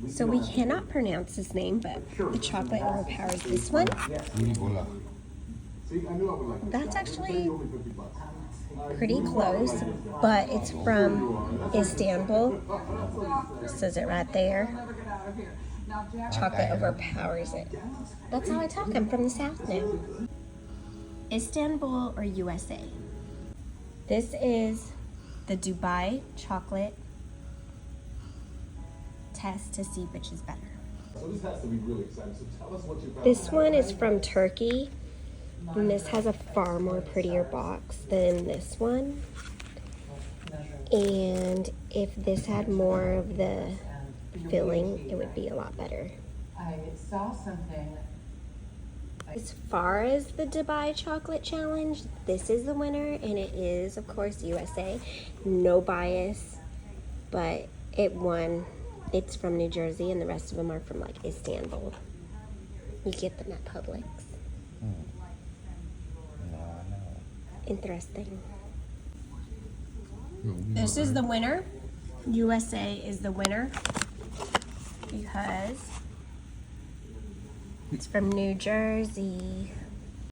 So we cannot pronounce his name, but the chocolate overpowers this one. That's actually pretty close, but it's from Istanbul. Says it right there. Chocolate overpowers it. That's how I talk. I'm from the South now. Istanbul or USA? This is the Dubai chocolate test to see which is better. So this has to be really exciting. So tell us what you found. This one is from Turkey, and this has a far more prettier box than this one. And if this had more of the filling, it would be a lot better. I saw something. As far as the Dubai Chocolate Challenge, this is the winner, and it is, of course, USA. No bias, but it won. It's from New Jersey, and the rest of them are from, like, Istanbul. You get them at Publix. Interesting. This is the winner. USA is the winner because it's from New Jersey.